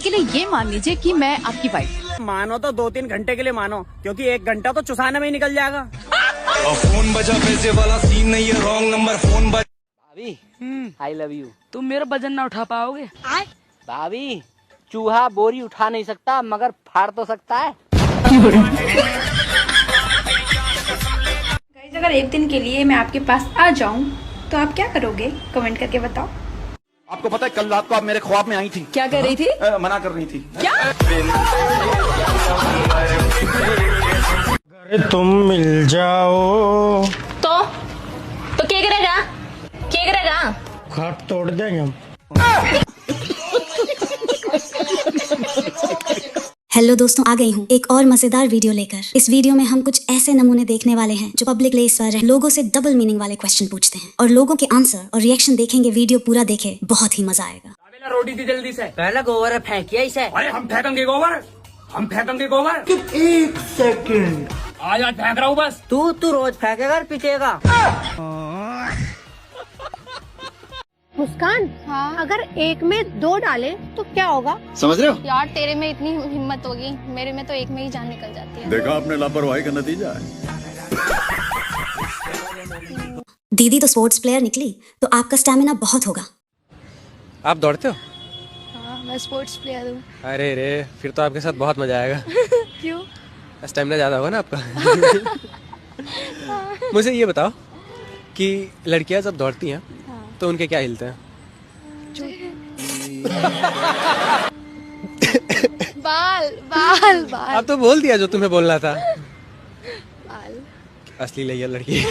के लिए ये मान लीजिए कि मैं आपकी वाइफ। मानो तो 2-3 घंटे के लिए मानो, क्योंकि 1 घंटा तो चुसाने में ही निकल जाएगा। फोन बजा, पैसे वाला सीन नहीं है, रॉन्ग नंबर फोन बजा। भाभी आई लव यू। तुम मेरा वजन ना उठा पाओगे। भाभी चूहा बोरी उठा नहीं सकता मगर फाड़ तो सकता है। गाइस, अगर एक दिन के लिए मैं आपके पास आ जाऊं तो आप क्या करोगे? कमेंट करके बताओ। आपको पता है कल रात को आप मेरे ख्वाब में आई थी। क्या कर रही थी? मना कर रही थी। क्या? अगर तुम मिल जाओ तो क्या करेगा? क्या करेगा? खाट तोड़ देंगे हम। हेलो दोस्तों, आ गई हूँ एक और मजेदार वीडियो लेकर। इस वीडियो में हम कुछ ऐसे नमूने देखने वाले हैं जो पब्लिक प्लेस पर लोगों से डबल मीनिंग वाले क्वेश्चन पूछते हैं और लोगों के आंसर और रिएक्शन देखेंगे। वीडियो पूरा देखे, बहुत ही मजा आएगा। रोटी दी जल्दी से। पहले गोबर फेंकिया इसे। अरे हम फेंकेंगे गोबर, हम फेंकेंगे गोबर। 1 सेकंड। आज फेंक रहा हूँ बस। तू रोज फेंकेगा और पिटेगा। मुस्कान, हाँ? अगर एक में 2 डाले तो क्या होगा? समझ रहे हो? यार तेरे में इतनी हिम्मत होगी, मेरे में तो एक में ही जान निकल जाती है। देखा आपने लापरवाही का नतीजा है। दीदी तो स्पोर्ट्स प्लेयर निकली, तो आपका स्टैमिना बहुत होगा। आप दौड़ते हो? हाँ, मैं स्पोर्ट्स प्लेयर हूँ। अरे रे, फिर तो आपके साथ बहुत मजा आएगा। क्यों? स्टैमिना ज्यादा होगा ना आपका। मुझे ये बताओ कि लड़कियां जब दौड़ती हैं तो उनके क्या हिलते हैं? बाल बाल बाल। आप तो बोल दिया जो तुम्हें बोलना था। बाल। असली लैया लड़की।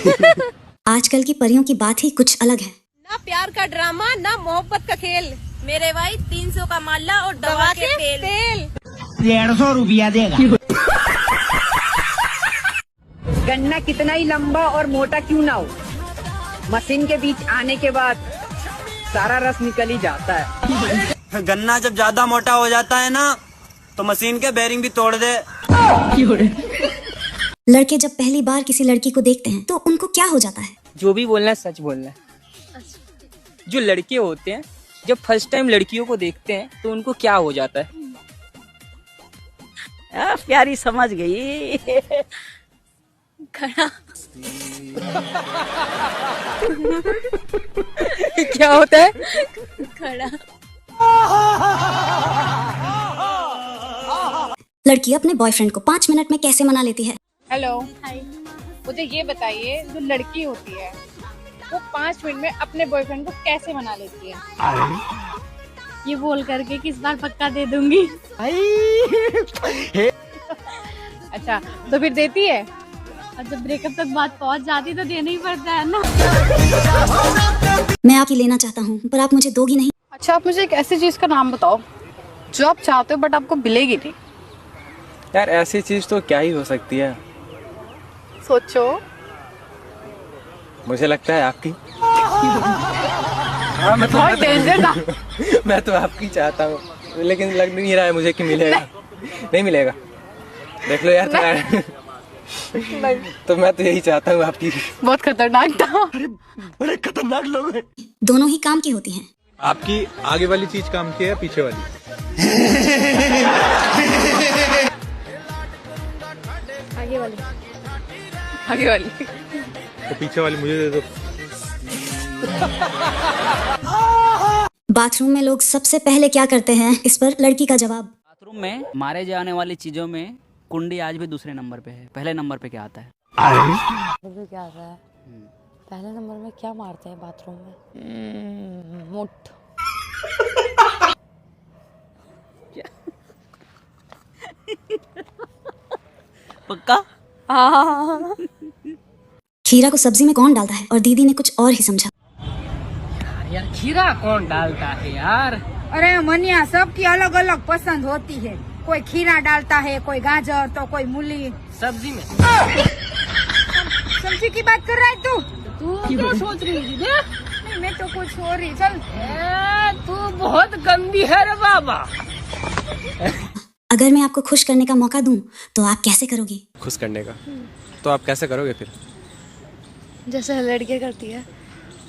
आजकल की परियों की बात ही कुछ अलग है। ना प्यार का ड्रामा, ना मोहब्बत का खेल। मेरे भाई 300 का माला और दवा के तेल। 150 रुपया देगा। गन्ना कितना ही लंबा और मोटा क्यों ना हो, मशीन के बीच आने के बाद सारा रस निकल ही जाता है। गन्ना जब ज्यादा मोटा हो जाता है ना, तो मशीन के बेरिंग भी तोड़ दे। लड़के जब पहली बार किसी लड़की को देखते हैं तो उनको क्या हो जाता है? जो भी बोलना है सच बोलना है। जो लड़के होते हैं जब फर्स्ट टाइम लड़कियों को देखते हैं तो उनको क्या हो जाता है? प्यारी समझ गई। खड़ा। क्या होता है? खड़ा। लड़की अपने बॉयफ्रेंड को 5 मिनट में कैसे मना लेती है? हेलो, हाय। मुझे ये बताइए, जो लड़की होती है वो 5 मिनट में अपने बॉयफ्रेंड को कैसे मना लेती है? ये बोल करके कि इस बार पक्का दे दूंगी। अच्छा, तो फिर देती है? और जब ब्रेकअप तक बात पहुंच जाती तो देना ही पड़ता है ना। मैं आपकी लेना चाहता हूँ पर आप मुझे दोगी नहीं। अच्छा, आप मुझे एक ऐसी चीज का नाम बताओ जो आप चाहते हो बट आपको मिलेगी नहीं। यार ऐसी चीज तो क्या ही हो सकती है? सोचो। मुझे लगता है आपकी। बहुत डेंजर था। मैं तो आपकी चाहता हूँ, लेकिन लग नहीं रहा है मुझे कि मिलेगा। नहीं मिलेगा। देख लो यार। तो मैं तो यही चाहता हूँ आपकी। बहुत खतरनाक था। बड़े खतरनाक लोग हैं। दोनों ही काम की होती हैं। आपकी आगे वाली चीज काम की है पीछे वाली? आगे वाली। आगे वाली। तो पीछे वाली मुझे दे दो। बाथरूम में लोग सबसे पहले क्या करते हैं? इस पर लड़की का जवाब। बाथरूम में मारे जाने वाली चीजों में कुंडी आज भी दूसरे नंबर पे है। पहले नंबर पे क्या आता है? क्या आता है? पहले नंबर में क्या मारते हैं बाथरूम में? मुठ। पक्का? हाँ। खीरा को सब्जी में कौन डालता है? और दीदी ने कुछ और ही समझा। यार खीरा कौन डालता है यार? अरे मनिया, सबकी अलग अलग पसंद होती है। कोई खीरा डालता है, कोई गाजर, तो कोई मूली। सब्जी में। सब्जी की बात कर रहा है तू? तू क्या सोच रही थी? नहीं, मैं तो कुछ हो रही। चल। तू बहुत गंदी है रे बाबा। अगर मैं आपको खुश करने का मौका दूं तो आप कैसे करोगी? खुश करने का तो आप कैसे करोगे फिर? जैसे हर लड़की करती है।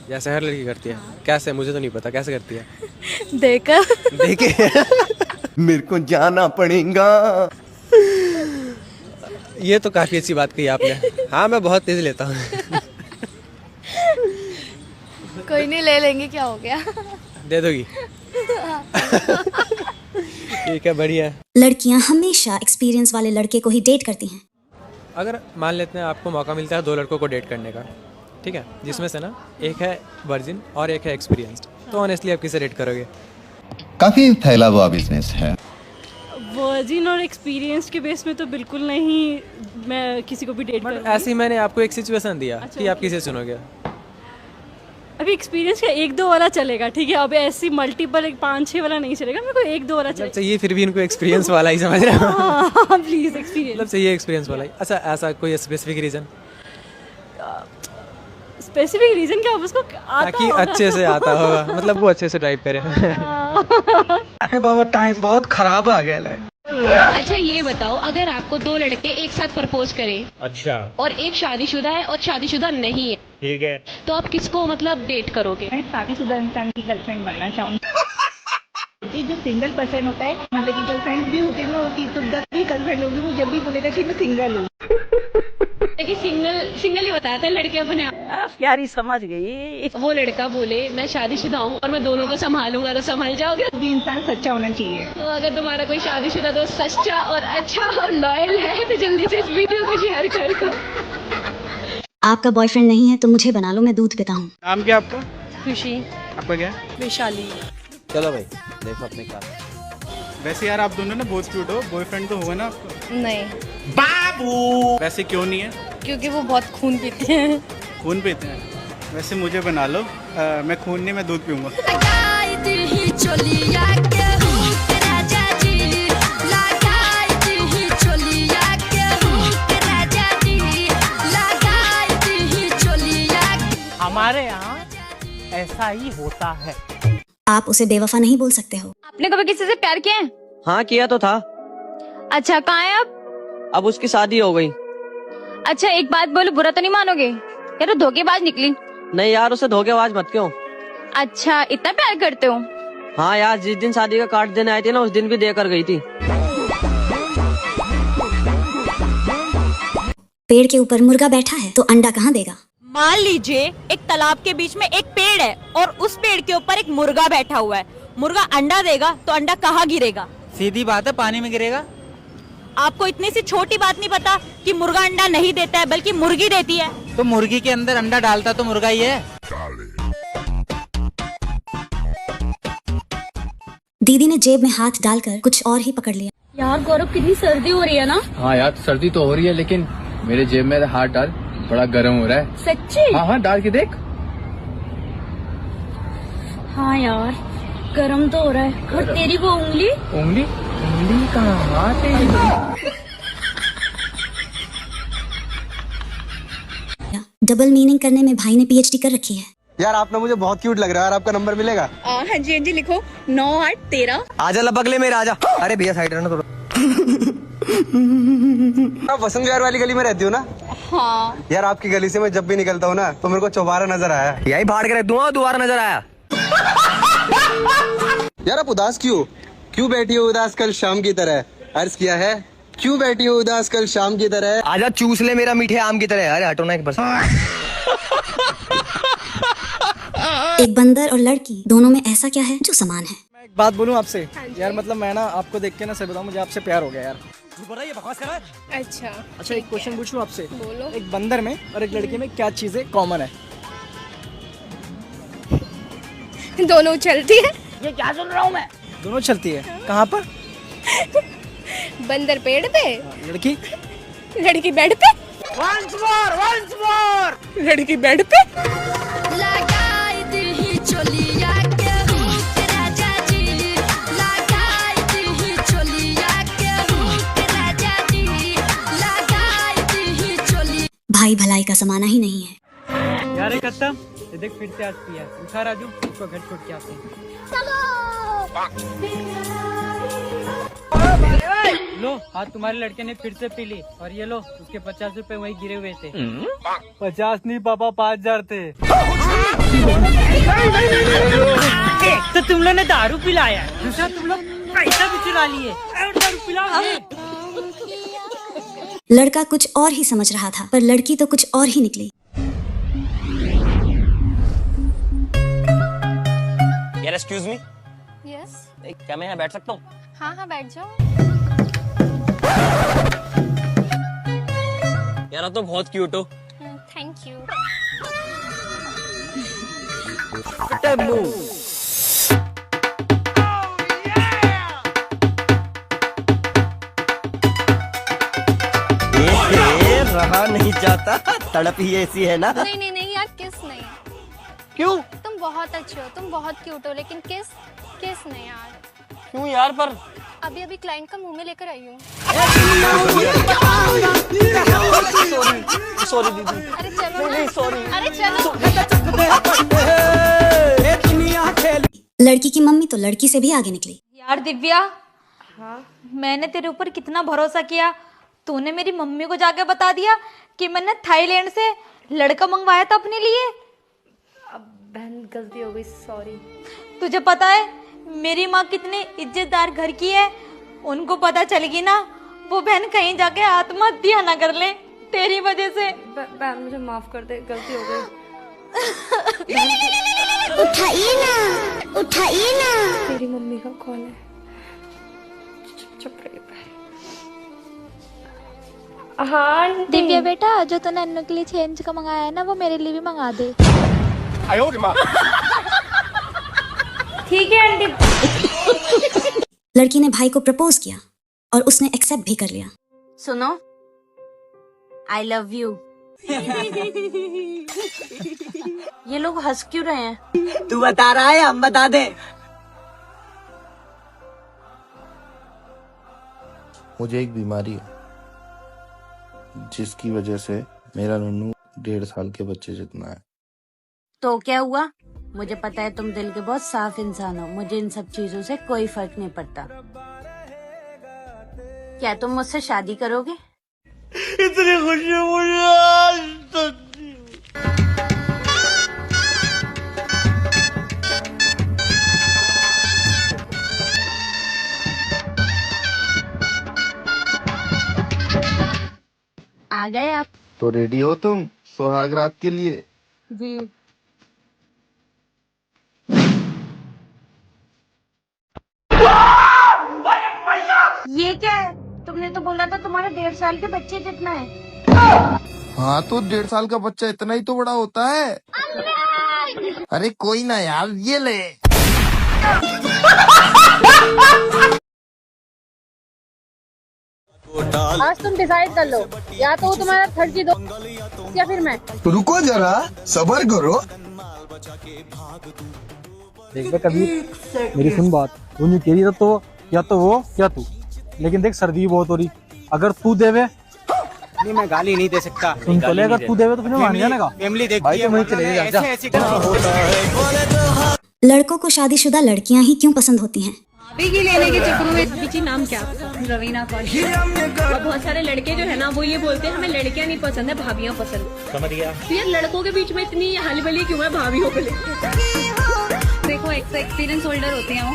जैसे हर लड़की करती है? कैसे? मुझे तो नहीं पता कैसे करती है। देखकर। देखे। मेरे को जाना पड़ेगा। ये तो काफी अच्छी बात कही आपने। हाँ, मैं बहुत तेज लेता हूँ। कोई नहीं, ले लेंगे, क्या हो गया। दे दोगी? ठीक है, बढ़िया है। लड़कियां हमेशा एक्सपीरियंस वाले लड़के को ही डेट करती हैं। अगर मान लेते हैं आपको मौका मिलता है 2 लड़कों को डेट करने का, ठीक है, जिसमें से ना एक है वर्जिन और एक है एक्सपीरियंस्ड, तो ऑनेस्टली आप किसे डेट करोगे? काफी फैला हुआ बिजनेस है। वर्जिन और एक्सपीरियंस के बेस में तो बिल्कुल नहीं मैं किसी को भी डेट करूंगी। ऐसे ही मैंने आपको एक सिचुएशन दिया कि आप किसे चुनोगे। अभी एक्सपीरियंस का 1-2 वाला चलेगा, ठीक है। अब ऐसी मल्टीपल 5-6 वाला नहीं चलेगा, मेरे को 1-2 वाला चलेगा। चाहिए फिर भी इनको एक्सपीरियंस वाला ही, समझ रहे हो? हाँ, प्लीज एक्सपीरियंस। मतलब चाहिए एक्सपीरियंस वाला ही। अच्छा, ऐसा कोई स्पेसिफिक रीजन? स्पेसिफिक रीजन क्या, उसको आता ताकि होगा। अच्छे से आता होगा, मतलब वो अच्छे से ड्राइव करे। अरे बाबा, टाइम बहुत खराब आ गया है। अच्छा ये बताओ, अगर आपको 2 लड़के एक साथ प्रपोज करें, अच्छा, और एक शादीशुदा है और शादीशुदा नहीं है, ठीक है, तो आप किसको मतलब डेट करोगे? शादीशुदा इंसान की गर्लफ्रेंड बनना चाहूंगी। जो सिंगल पर्सन होता है, मतलब की गर्लफ्रेंड भी होती है तो 10 भी गर्लफ्रेंड होगी, वो जब भी बोलेगा कि मैं सिंगल हूँ। देखिए, सिंगल ही बताते हैं लड़के अपने आप। प्यारी समझ गई। वो लड़का बोले मैं शादीशुदा हूँ और मैं दोनों को संभालूंगा, तो संभाल जाओगे? भी इंसान सच्चा होना चाहिए। तो अगर तुम्हारा कोई शादीशुदा दोस्त सच्चा और अच्छा और लॉयल है तो जल्दी से इस वीडियो को शेयर कर दो। आपका बॉयफ्रेंड नहीं है तो मुझे बना लो, मैं दूध पिता हूँ। नाम क्या आपका? खुशी। आपका क्या? वैशाली। चलो भाई, देखो अपने कार। वैसे यार आप दोनों ना बहुत क्यूट हो। बॉयफ्रेंड तो होगा ना आपका? नहीं, बाबू। वैसे क्यों नहीं है? क्योंकि वो बहुत खून पीते हैं। खून पीते हैं? वैसे मुझे बना लो, मैं खून नहीं, मैं दूध पीऊंगा। हमारे यहाँ ऐसा ही होता है। आप उसे बेवफा नहीं बोल सकते हो। आपने कभी किसी से प्यार किया है? हाँ किया तो था, अच्छा, कहाँ है अब? अब उसकी शादी हो गई। अच्छा, एक बात बोलो, बुरा तो नहीं मानोगे? यार तो धोखेबाज निकली। नहीं यार, उसे धोखेबाज मत क्यों। अच्छा, इतना प्यार करते हो? हाँ यार, जिस दिन शादी का कार्ड देने आई थी ना, उस दिन भी देकर गई थी। पेड़ के ऊपर मुर्गा बैठा है तो अंडा कहाँ देगा? मान लीजिए एक तालाब के बीच में एक पेड़ है और उस पेड़ के ऊपर एक मुर्गा बैठा हुआ है। मुर्गा अंडा देगा तो अंडा कहाँ गिरेगा? सीधी बात है, पानी में गिरेगा। आपको इतनी सी छोटी बात नहीं पता कि मुर्गा अंडा नहीं देता है बल्कि मुर्गी देती है? तो मुर्गी के अंदर अंडा डालता तो मुर्गा ही है। दीदी ने जेब में हाथ डालकर कुछ और ही पकड़ लिया। यार गौरव, कितनी सर्दी हो रही है ना? हाँ यार, सर्दी तो हो रही है, लेकिन मेरे जेब में हाथ डाल, बड़ा गर्म हो रहा है। सच्ची? हाँ, डाल के देख। हाँ यार, गरम तो हो रहा है। और तेरी वो उंगली कहाँ तेरी? डबल मीनिंग करने में भाई ने पीएचडी कर रखी है। यार आप ना मुझे बहुत क्यूट लग रहा है, यार आपका नंबर मिलेगा? हाँ जी, लिखो 9813। आजा लपक ले मेरा, आजा। अरे भैया साइड रहना थोड़ा। आप वसंत विहार वाली गली में रहती हो ना? हाँ यार आपकी गली से मैं जब भी निकलता हूँ ना तो मेरे को चौबारा नजर आया। यही फाड़ के रख दूंगा, दोबारा नजर आया। यार आप उदास क्यों बैठी हो उदास कल शाम की तरह? अर्ज किया है, क्यों बैठी हो उदास कल शाम की तरह? आजा चूस ले मेरा मीठे आम की तरह। अरे हटो ना एक बस। एक बंदर और लड़की दोनों में ऐसा क्या है जो समान है? मैं एक बात बोलूं आपसे? यार मतलब मैं ना आपको देख के ना सही बताऊं, मुझे आपसे प्यार हो गया यार। अच्छा, एक क्वेश्चन पूछूं आपसे? बोलो। एक बंदर में और एक लड़की में क्या चीजें कॉमन है? दोनों चलती है। ये क्या सुन रहा हूँ मैं? दोनों चलती है। कहाँ पर? बंदर पेड़ पे, लड़की लड़की बेड पे। once more। लड़की बेड पे। भाई भलाई का समाना ही नहीं है। यार खत्म, ये देख फिर से आती है। उठा राजू, उसको घर छोड़ के आते हैं। लो, आज तुम्हारे लड़के ने फिर से पी ली, और ये लो, उसके 50 रुपए वहीं गिरे हुए थे। 50 नहीं पापा, 5000 थे। तो तुम लोग ने दारू पिलाया, दूसरा तुम लोग पैसा भी चुरा लिए। लड़का कुछ और ही समझ रहा था, पर लड़की तो कुछ और ही निकली। यार एक्सक्यूज मी, यस। क्या मैं यहाँ बैठ सकता हूँ? हाँ हाँ बैठ जाओ। यार आप तो बहुत क्यूट हो। Thank you. रहा नहीं जाता, तड़प ही ऐसी है ना। नहीं नहीं नहीं यार, किस नहीं। क्यों? तुम बहुत अच्छे हो, तुम बहुत क्यूट हो, लेकिन किस नहीं यार। क्यों यार? पर अभी क्लाइंट का मुंह में लेकर आई हूँ। सॉरी दीदी। अरे चलो ना। सॉरी। अरे चलो। लड़की की मम्मी तो लड़की से भी आगे निकली। यार दिव्या, हाँ मैंने तेरे ऊपर कितना भरोसा किया, तूने मेरी मम्मी को जाके बता दिया कि मैंने थाईलैंड से लड़का मंगवाया था अपने लिए। अब बहन गलती हो गई, सॉरी। तुझे पता है मेरी माँ कितनी इज्जतदार घर की है, उनको पता चलेगी ना, वो बहन कहीं जाके आत्महत्या ना कर ले तेरी वजह से। बहन मुझे माफ कर दे, गलती हो गई। उठाइए ना। तेरी मम्मी का कॉल है। चुप रही बहन। हाँ दिव्या बेटा, जो तूने अन्नू के लिए चेंज का मंगाया है ना, वो मेरे लिए भी मंगा दे। ठीक है आंटी। लड़की ने भाई को प्रपोज किया और उसने एक्सेप्ट भी कर लिया। सुनो, आई लव यू। ये लोग हंस क्यों रहे हैं? तू बता रहा है, हम बता दे। मुझे एक बीमारी है जिसकी वजह से मेरा नन्नू 1.5 साल के बच्चे जितना है। तो क्या हुआ? मुझे पता है तुम दिल के बहुत साफ इंसान हो, मुझे इन सब चीजों से कोई फर्क नहीं पड़ता। क्या तुम मुझसे शादी करोगे? इतनी खुशी मुझे आज तक। आ गए आप? तो रेडी हो तुम सुहाग रात के लिए? जी। ये क्या है? तुमने तो बोला था तुम्हारे 1.5 साल के बच्चे जितना है। हाँ तो 1.5 साल का बच्चा इतना ही तो बड़ा होता है। अरे कोई ना यार, ये ले। आज तुम डिसाइड कर लो, या तो तुम्हारा 30 दो या फिर मैं। रुको जरा, सबर करो। देख बे कबीर, मेरी सुन बात। वो न्यू कह रही था तो या तो वो या तू, लेकिन देख सर्दी बहुत हो रही, अगर तू देवे। नहीं मैं गाली नहीं दे सकता। सुन तो ले, अगर तू देवे तो फिर मान जाने का। फैमिली देखती भाई है, तो वहीं चले जा। लड़कों को शादीशुदा लड़कियां ही क्यों पसंद होती हैं? भाभी की लेने के चक्कर में। पीछे नाम क्या? रवीना कौशल। बहुत सारे लड़के जो है ना, वो ये बोलते हैं हमें लड़कियां नहीं पसंद है, भाभियां पसंद। समझ गया। तो यार लड़कों के बीच में इतनी हलबली क्यों है भाभियों को लेकर? देखो एक तो एक्सपीरियंस होल्डर होते हैं वो।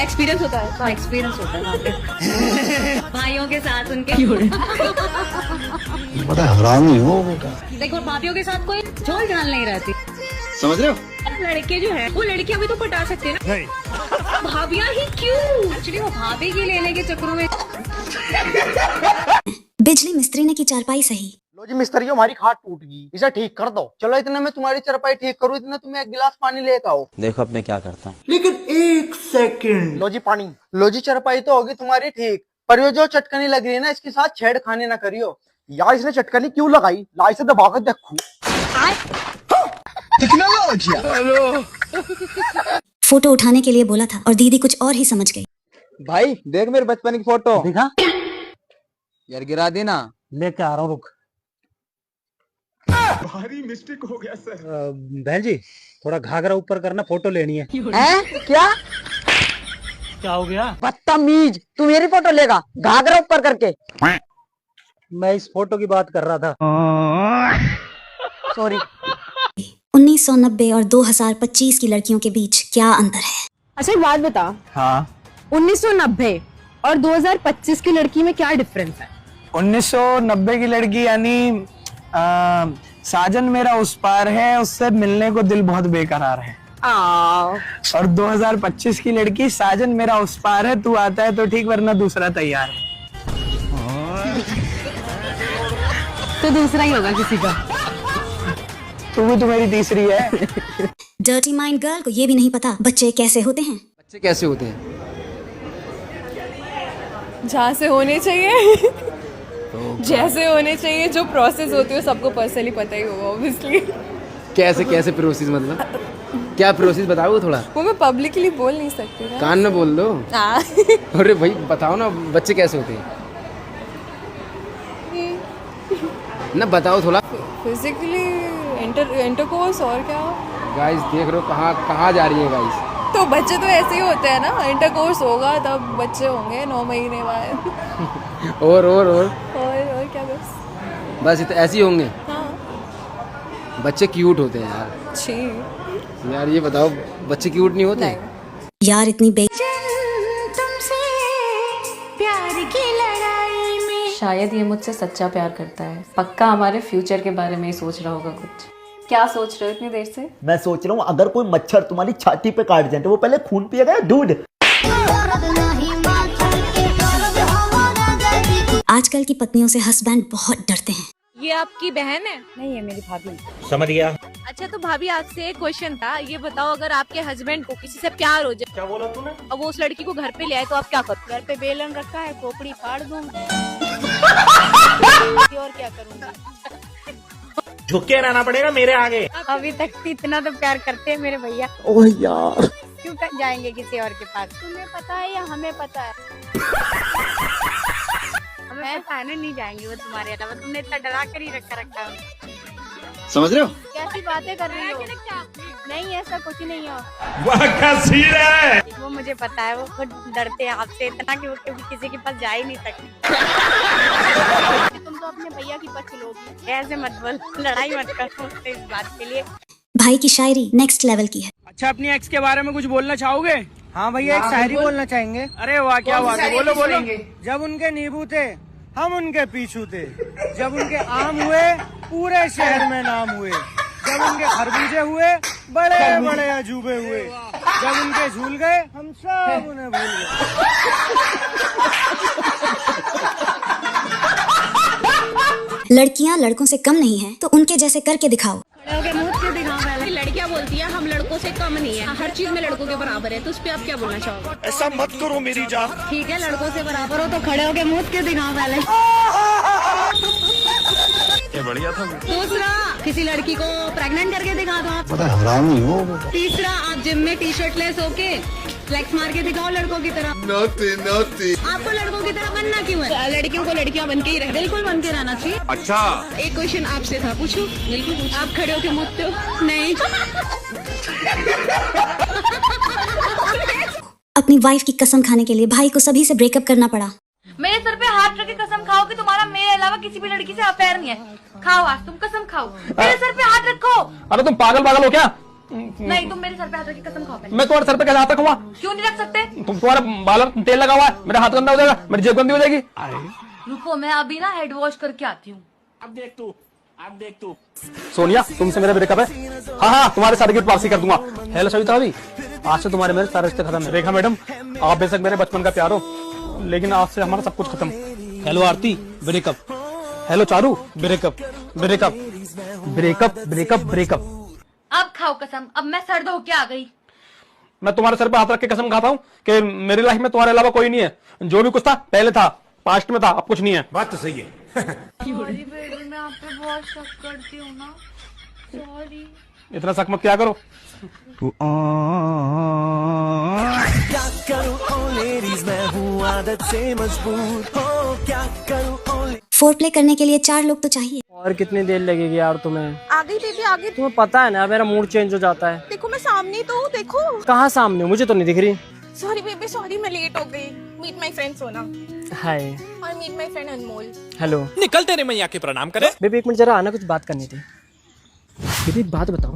एक्सपीरियंस होता है, हाँ एक्सपीरियंस होता है वहाँ पे भाइयों के साथ उनके। बड़ा हरामी हो बेटा। देखो भाभियों के साथ कोई झोल झाल नहीं रहती, समझ रहे हो? लड़के जो है वो लड़कियां भी तो पटा सकते हैं ना। नहीं। भाभियां ही क्यों? एक्चुअली वो भाभी की लेने के चक्करों में। बिजली मिस्त्री ने की चारपाई सही। लो जी मिस्त्री, हमारी खाट टूट गई, इसे ठीक कर दो। चलो इतने में तुम्हारी चारपाई ठीक करूँ, इतने तुम्हें एक गिलास पानी लेकर आओ। देखो अब मैं क्या करता हूँ। लेकिन 1 सेकंड। लो जी पानी। लो जी चारपाई तो होगी तुम्हारी ठीक, पर ये जो चटकनी लग रही है ना, इसके साथ छेड़खानी ना करियो। यार इसने चटकनी क्यों लगाई? लाई से दबा कर देखो। फोटो उठाने के लिए बोला था और दीदी कुछ और ही समझ गई। भाई देख मेरे बचपन की फोटो। देखा यार गिरा देना। लेके आ रहा हूँ, रुक। भारी मिस्टेक हो गया सर। बहन जी थोड़ा घाघरा ऊपर करना, फोटो लेनी है। क्या क्या हो गया? बदतमीज, तू मेरी फोटो लेगा घाघरा ऊपर करके? मैं इस फोटो की बात कर रहा था। सॉरी। 1990 और 2025 की लड़कियों के बीच क्या अंतर है? अच्छा एक बात बता, हाँ 1990 और 2025 की लड़की में क्या डिफरेंस है? 1990 की लड़की यानी साजन मेरा उस पार है, उससे मिलने को दिल बहुत बेकरार है। और 2025 की लड़की साजन मेरा उस पार है, तू आता है तो ठीक वरना दूसरा तैयार है। तो दूसरा ही होगा किसी का। तू भी तो मेरी तीसरी है। डर्टी माइंड गर्ल को ये भी नहीं पता बच्चे कैसे होते हैं। बच्चे कैसे होते हैं? जहाँ से होने चाहिए जैसे होने चाहिए, जो प्रोसेस होती है सबको पर्सनली पता ही होगा ऑब्वियसली। कैसे कैसे प्रोसेस मतलब? क्या प्रोसेस बताओ थोड़ा। वो मैं पब्लिकली बोल नहीं सकती ना। कान में बोल दो। अरे भाई बताओ ना, बच्चे कैसे होते हैं ना, बताओ थोड़ा। फिजिकली इंटरकोर्स और क्या। गाइस देख रहे हो कहाँ जा रही है गाइस। तो बच्चे तो ऐसे ही होते हैं ना, इंटरकोर्स होगा तब बच्चे होंगे 9 महीने बाद। और क्या बस ऐसे ही होंगे। हाँ। बच्चे क्यूट होते हैं यार। छी यार ये बताओ, बच्चे क्यूट नहीं होते? यार इतनी तुमसे प्यार की लड़ाई में। शायद ये मुझसे सच्चा प्यार करता है, पक्का हमारे फ्यूचर के बारे में ही सोच रहा होगा कुछ। क्या सोच रहे हो इतनी देर से? मैं सोच रहा हूँ अगर कोई मच्छर तुम्हारी छाती पे काट जाए तो वो पहले खून पिएगा या दूध? आजकल की पत्नियों से हस्बैंड बहुत डरते हैं। ये आपकी बहन है? नहीं, ये मेरी भाभी। समझ गया। अच्छा तो भाभी आपसे एक क्वेश्चन था, ये बताओ अगर आपके हस्बैंड को किसी से प्यार हो जाए, क्या बोला तूने? अब वो उस लड़की को घर पे ले आए तो आप क्या करोगे? घर पे बेलन रखा है, खोपड़ी फाड़ दूंगी। और क्या करूंगी? झुक के रहना पड़ेगा मेरे आगे। अभी तक इतना तो प्यार करते हैं मेरे भैया। ओह यार, क्यों जाएंगे किसी और के पास? तुम्हें पता है या हमें पता है? हमें पता है ना, नहीं जाएंगे वो तुम्हारे अलावा। तुमने इतना डरा कर ही रखा है। समझ रहे हो? कैसी बातें कर रही हो? नहीं ऐसा कुछ नहीं हो। वो मुझे पता है, वो खुद डरते हैं आपसे इतना कि वो कभी किसी के पास जा ही नहीं सकते। तुम तो अपने भैया की पक्ष लोगी। ऐसे मत बोल, लड़ाई मत करो इस बात के लिए। भाई की शायरी नेक्स्ट लेवल की है। अच्छा अपनी एक्स के बारे में कुछ बोलना चाहोगे? हाँ भैया, एक शायरी बोलना चाहेंगे। अरे वाह, क्या बात है, बोलो बोलो। जब उनके नींबू थे हम उनके पीछू थे, जब उनके आम हुए पूरे शहर में नाम हुए, जब उनके खरबूजे हुए बड़े बड़े अजूबे हुए, जब उनके झूल गए हम सब उन्हें भूल गए। लड़कियां लड़कों से कम नहीं हैं, तो उनके जैसे करके दिखाओ। लड़कियां बोलती है हम लड़कों से कम नहीं है, हर चीज में लड़कों के बराबर है, तो उस पे आप क्या बोलना चाहोगे? ऐसा मत करो मेरी जान। ठीक है, लड़कों से बराबर हो तो खड़े होके मुंह के दिखाओ पहले। ये बढ़िया था। दूसरा, किसी लड़की को प्रेग्नेंट करके दिखा दो आप। पता हरामी हो। तीसरा, आप जिम में टी-शर्ट लेस होके फ्लेक्स मार के दिखाओ लड़कों की तरह। नोती। आपको लड़कों की तरह बनना क्यों है? लड़कियों को लड़कियां बन के ही रहे, बिल्कुल बन के रहना चाहिए। अच्छा, एक क्वेश्चन आपसे था, पूछो। बिल्कुल पूछो। आप खड़े होके मुझते हो? नहीं। अपनी वाइफ की कसम खाने के लिए भाई को सभी से ब्रेकअप करना पड़ा। मेरे सर पे हाथ रख के कसम खाओ कि तुम्हारा मेरे अलावा किसी भी लड़की से अफेयर नहीं है। खाओ आज तुम कसम खाओ, मेरे सर पे हाथ रखो। अरे तुम पागल हो क्या? नहीं, तुम मेरे सर पे हाथ रख के कसम खाओ पहले। मैं तुम्हारे सर पे कैसे हाथ रखूंगा? क्यों नहीं रख सकते? तुम्हारा बाल तेल लगा हुआ है, मेरा हाथ गंदा हो जाएगा, मेरी जेब गंदी हो जाएगी। रुको, मैं अभी ना हेड वॉश करके आती हूँ। अब देख तू। सोनिया, तुमसे मेरा ब्रेकअप है। हाँ, तुम्हारे सारे गिफ्ट वापसी कर दूंगा। हेलो सविता भाभी, आज से तुम्हारे मेरे सारे रिश्ते खत्म है। रेखा मैडम, आप बेशक मेरे बचपन का प्यार हो, लेकिन आज से हमारा सब कुछ खत्म। Hello Aarti, breakup. Hello Charu, breakup breakup breakup breakup breakup. अब खाओ कसम, अब मैं सर धो के आ गई। मैं तुम्हारे सर पे हाथ रख के कसम खाता हूँ कि मेरी लाइफ में तुम्हारे अलावा कोई नहीं है। जो भी कुछ था पहले था, पास्ट में था, अब कुछ नहीं है। बात तो सही है। सॉरी बेबी, मैं आप पे बहुत शक करती हूँ ना, सॉरी। इतना शक मत क्या करो। क्या करूं ओ लेडीज, मैं हूँ आदत से मजबूर हो, क्या करूं ओ। फोरप्ले करने के लिए 4 लोग तो चाहिए। और कितनी देर लगेगी यार तुम्हें? आगे बेबी आगे। तुम्हें पता है ना मेरा मूड चेंज हो जाता है। देखो मैं सामने तो हूँ, देखो। कहाँ सामने? मुझे तो नहीं दिख रही। सॉरी बेबी, सॉरी मैं लेट हो गई। Meet my friend Sona. Hi. और meet my friend Anmol. Hello. निकल तेरे मैया के प्रणाम करे। बेबी एक मिनट जरा आना, कुछ बात करनी थी। बेबी एक बात बताओ,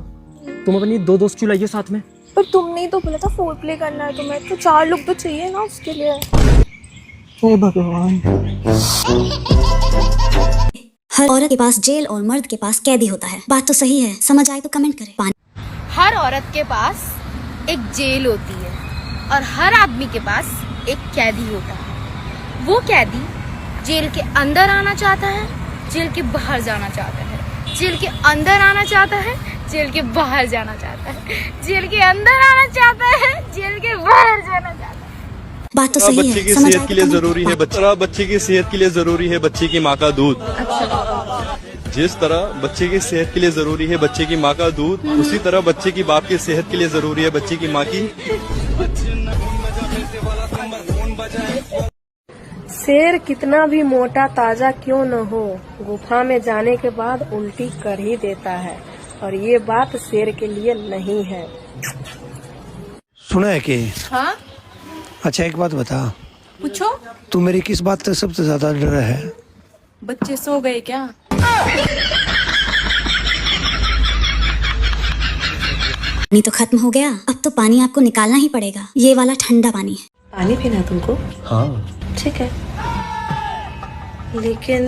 तुम अपनी 2 दोस्त क्यों लाई हो साथ में? पर तुमने ही तो बोला था फोर प्ले करना है तुम्हें, तो 4 लोग तो चाहिए ना उसके लिए। ओ भगवान। हर औरत के पास जेल और मर्द के पास कैदी होता है। बात तो सही है, समझ आए तो कमेंट करें। हर औरत के पास एक जेल होती है और हर आदमी के पास एक कैदी होता है। वो कैदी जेल के अंदर आना चाहता है, जेल के बाहर जाना चाहता है, जेल के अंदर आना चाहता है, जेल के बाहर जाना चाहता है, जेल के अंदर आना चाहता है, जेल के बाहर जाना चाहता है। बात तो सही है, बच्चे की सेहत के लिए जरूरी है बच्चे की सेहत के लिए जरूरी है बच्चे की माँ का दूध। जिस तरह बच्चे की सेहत के लिए जरूरी है बच्चे की माँ का दूध, उसी तरह बच्चे की बाप की सेहत के लिए जरूरी है बच्चे की माँ की। शेर कितना भी मोटा ताजा क्यों न हो, गुफा में जाने के बाद उल्टी कर ही देता है, और ये बात शेर के लिए नहीं है। सुना है कि? हाँ अच्छा एक बात बता, पूछो। तू मेरी किस बात से सबसे ज्यादा डर है? बच्चे सो गए क्या? पानी तो खत्म हो गया, अब तो पानी आपको निकालना ही पड़ेगा। ये वाला ठंडा पानी है। पानी पीना है तुमको? हाँ। ठीक है, लेकिन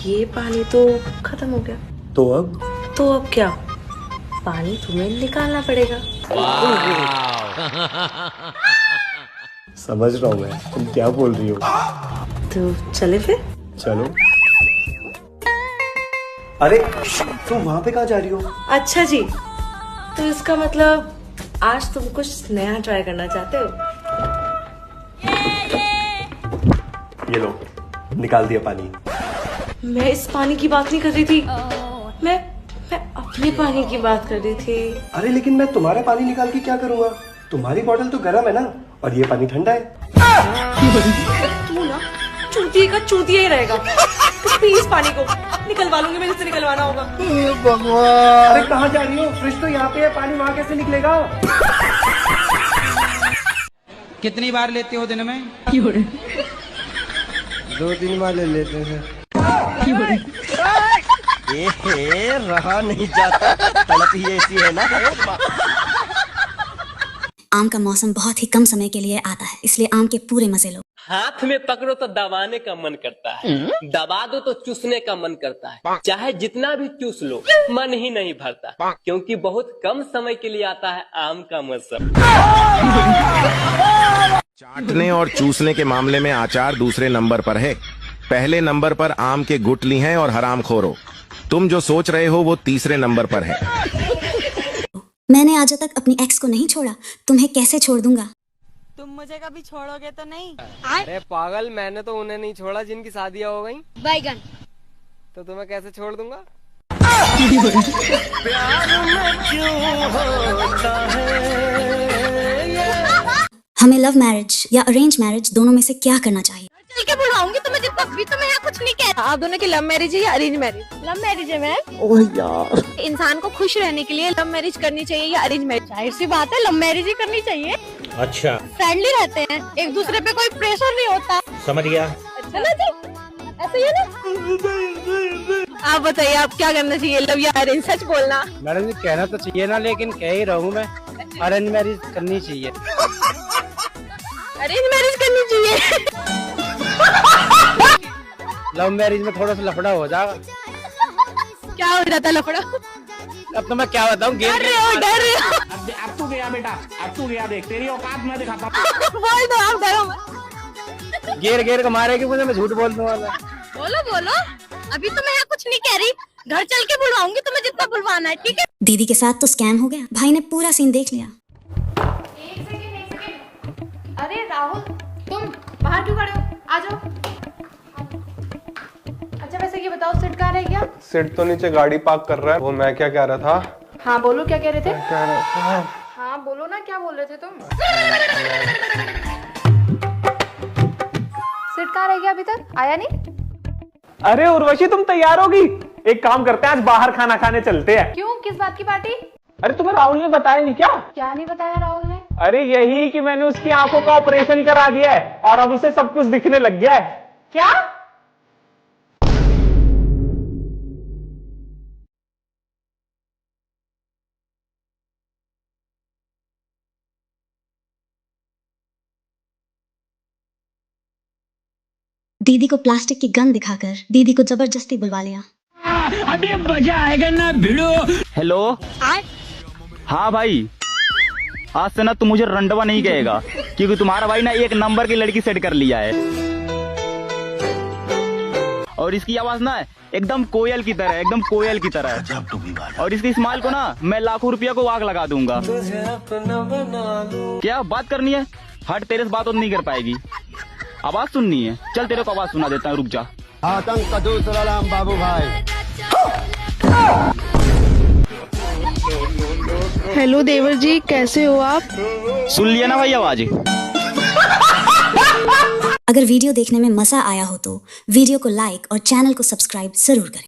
ये पानी तो खत्म हो गया। तो अब क्या? पानी तुम्हें निकालना पड़ेगा। समझ रहा हूँ मैं, तुम क्या बोल रही हो। तो चले फिर? चलो। अरे तुम वहाँ पे कहाँ जा रही हो? अच्छा जी, तो इसका मतलब आज तुम कुछ नया ट्राई करना चाहते हो? ये लो, निकाल दिया पानी। मैं इस पानी की बात नहीं कर रही थी, मैं अपने पानी की बात कर रही थी। अरे लेकिन मैं तुम्हारा पानी निकाल के क्या करूँगा? तुम्हारी बोतल तो गर्म है ना, और ये पानी ठंडा है। तू ना चूतिया का चूतिया ही रहेगा। तो प्लीज पानी को निकलवा लूंगी मैं, जिससे निकलवाना होगा। भगवान। अरे कहाँ जा रही हो? फ्रिज तो यहाँ पे है, पानी वहाँ कैसे निकलेगा? कितनी बार लेते हो दिन में? 2-3 बार ले लेते हैं। रहा नहीं जाता, तड़प ही ऐसी है ना। आम का मौसम बहुत ही कम समय के लिए आता है, इसलिए आम के पूरे मजे लो। हाथ में पकड़ो तो दबाने का मन करता है, दबा दो तो चूसने का मन करता है। चाहे जितना भी चूस लो मन ही नहीं भरता, क्योंकि बहुत कम समय के लिए आता है आम का मौसम। चाटने और चूसने के मामले में आचार दूसरे नंबर पर है। पहले नंबर पर आम के गुठली हैं और हरामखोरो। तुम जो सोच रहे हो वो तीसरे नंबर पर है। मैंने आज तक अपनी एक्स को नहीं छोड़ा, तुम्हें कैसे छोड़ दूंगा? तुम मुझे कभी छोड़ोगे तो नहीं? अरे पागल, मैंने तो उन्हें नहीं छोड़ा जिनकी शादियां हो गई। बैगन। तो तुम्हें कैसे छोड़ दूंगा? हमें लव मैरिज या अरेंज मैरिज दोनों में से क्या करना चाहिए? चल के बुलाऊंगी तुम्हें, जितना भी तुम्हें यहाँ कुछ नहीं कह। आप दोनों की लव मैरिज है या अरेंज मैरिज? लव मैरिज है मैम। ओह यार, इंसान को खुश रहने के लिए लव मैरिज करनी चाहिए या अरेंज मैरिज? जाहिर सी बात है, लव मैरिज ही करनी चाहिए। अच्छा, फ्रेंडली रहते हैं, एक दूसरे पे कोई प्रेशर नहीं होता। समझ गया। अच्छा ना जी, ऐसे ही है ना? आप बताइए, आप क्या करना चाहिए, लव या अरेंज? सच बोलना। मैडम जी कहना तो चाहिए ना, लेकिन कह ही रहूँ मैं, अरेंज मैरिज करनी चाहिए। अरेंज मैरिज करनी चाहिए। लव मैरिज में थोड़ा सा लफड़ा हो जाएगा। क्या हो जाता है लफड़ा? अब तो मैं क्या बताऊँ, डर रहे हो। अब तू गया बेटा, अब तू गया, देख तेरी औकात मैं दिखाता बोल दो, आप डरो। घेर के मारेगी मुझे, मैं झूठ बोल दूंगा। बोलो, अभी तो मैं यहाँ कुछ नहीं कह रही, घर चल के बुलवाऊंगी तुम्हें, जितना बुलवाना है, ठीक है? दीदी के साथ तो स्कैम हो गया, भाई ने पूरा सीन देख लिया। एक सेकंड। अरे राहुल, तुम बाहर क्यों खड़े हो? आ जाओ। अच्छा वैसे ये बताओ, सिड कहाँ रह गया? सिड तो नीचे गाड़ी पार्क कर रहा है। वो मैं क्या कह रहा था? हाँ बोलो, क्या कह रहे थे? कह रहा था, हाँ बोलो ना, क्या बोल रहे थे तुम? सिड कहाँ रह गया अभी तक? आया नहीं? अरे उर्वशी, तुम तैयार होगी? एक काम करते हैं, आज बाहर खाना खाने चलते हैं। क्यों, किस बात की पार्टी? अरे तुम्हें राहुल ने बताया नहीं क्या? क्या नहीं बताया राहुल ने? अरे यही कि मैंने उसकी आंखों का ऑपरेशन करा दिया है और अब उसे सब कुछ दिखने लग गया है। क्या? दीदी को प्लास्टिक की गन दिखाकर दीदी को जबरदस्ती बुलवा लिया। अभी मजा आएगा ना भिड़ो। हेलो हाँ भाई, आज से ना तू मुझे रंडवा नहीं कहेगा, क्योंकि तुम्हारा भाई ना एक नंबर की लड़की सेट कर लिया है। और इसकी आवाज ना एकदम कोयल की तरह, एकदम कोयल की तरह। और इसकी स्माइल को ना मैं लाखों रुपया को आग लगा दूंगा। क्या बात करनी है? हट, तेरे से बात नहीं कर पाएगी। आवाज सुननी है? चल तेरे को आवाज सुना देता हूँ, रुक जा। आतंक का दूसरा नाम बाबू भाई। हेलो देवर जी, कैसे हो आप? सुन लिया ना भाई आवाज? अगर वीडियो देखने में मजा आया हो तो वीडियो को लाइक और चैनल को सब्सक्राइब जरूर करें।